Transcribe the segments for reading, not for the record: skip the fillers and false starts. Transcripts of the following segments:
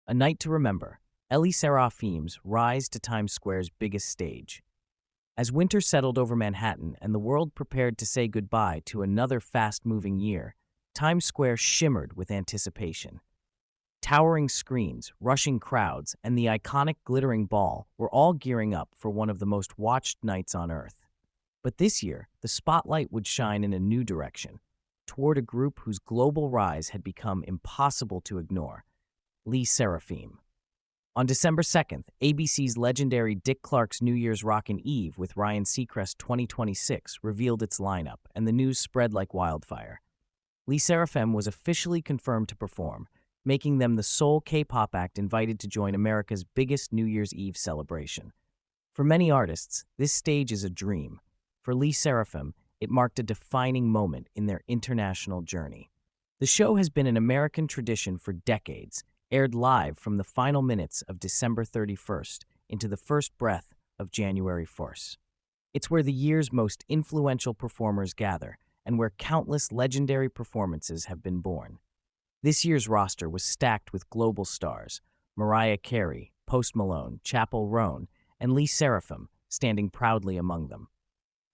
A night to remember, SSERAFIM's rise to Times Square's biggest stage. As winter settled over Manhattan and the world prepared to say goodbye to another fast-moving year, Times Square shimmered with anticipation. Towering screens, rushing crowds, and the iconic glittering ball were all gearing up for one of the most watched nights on Earth. But this year, the spotlight would shine in a new direction, toward a group whose global rise had become impossible to ignore: SSERAFIM. On December 2nd, ABC's legendary Dick Clark's New Year's Rockin' Eve with Ryan Seacrest 2026 revealed its lineup, and the news spread like wildfire. SSERAFIM was officially confirmed to perform, making them the sole K-pop act invited to join America's biggest New Year's Eve celebration. For many artists, this stage is a dream. For SSERAFIM, it marked a defining moment in their international journey. The show has been an American tradition for decades, aired live from the final minutes of December 31st into the first breath of January 1st. It's where the year's most influential performers gather and where countless legendary performances have been born. This year's roster was stacked with global stars: Mariah Carey, Post Malone, Chappell Roan, and SSERAFIM standing proudly among them.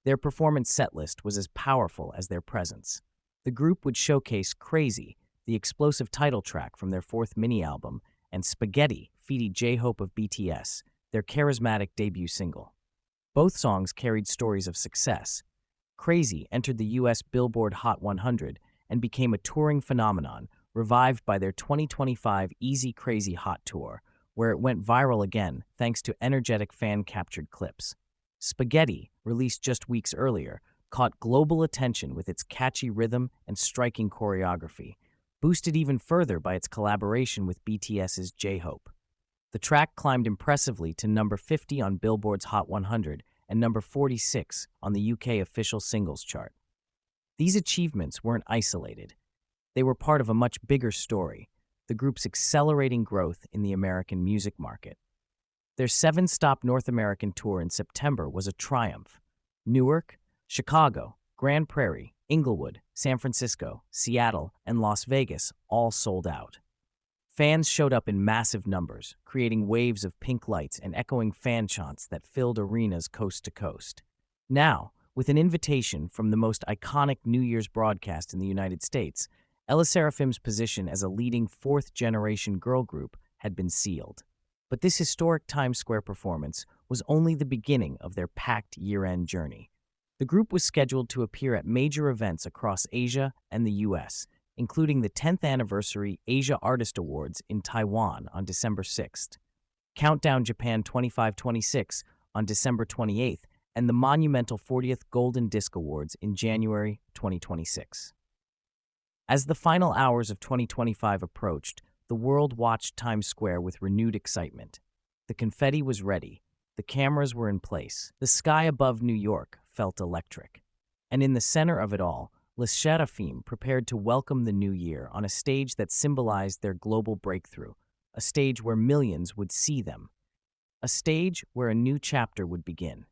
Their performance setlist was as powerful as their presence. The group would showcase Crazy, the explosive title track from their fourth mini-album, and Spaghetti, featuring J-Hope of BTS, their charismatic debut single. Both songs carried stories of success. Crazy entered the U.S. Billboard Hot 100 and became a touring phenomenon, revived by their 2025 Easy Crazy Hot Tour, where it went viral again thanks to energetic fan-captured clips. Spaghetti, released just weeks earlier, caught global attention with its catchy rhythm and striking choreography, boosted even further by its collaboration with BTS's J-Hope. The track climbed impressively to number 50 on Billboard's Hot 100 and number 46 on the UK official singles chart. These achievements weren't isolated. They were part of a much bigger story: the group's accelerating growth in the American music market. Their 7-stop North American tour in September was a triumph. Newark, Chicago, Grand Prairie, Inglewood, San Francisco, Seattle, and Las Vegas all sold out. Fans showed up in massive numbers, creating waves of pink lights and echoing fan chants that filled arenas coast to coast. Now, with an invitation from the most iconic New Year's broadcast in the United States, SSERAFIM's position as a leading fourth-generation girl group had been sealed. But this historic Times Square performance was only the beginning of their packed year-end journey. The group was scheduled to appear at major events across Asia and the U.S., including the 10th anniversary Asia Artist Awards in Taiwan on December 6th, Countdown Japan 2526 on December 28th, and the monumental 40th Golden Disc Awards in January 2026. As the final hours of 2025 approached, the world watched Times Square with renewed excitement. The confetti was ready, the cameras were in place, the sky above New York felt electric. And in the center of it all, SSERAFIM prepared to welcome the new year on a stage that symbolized their global breakthrough, a stage where millions would see them, a stage where a new chapter would begin.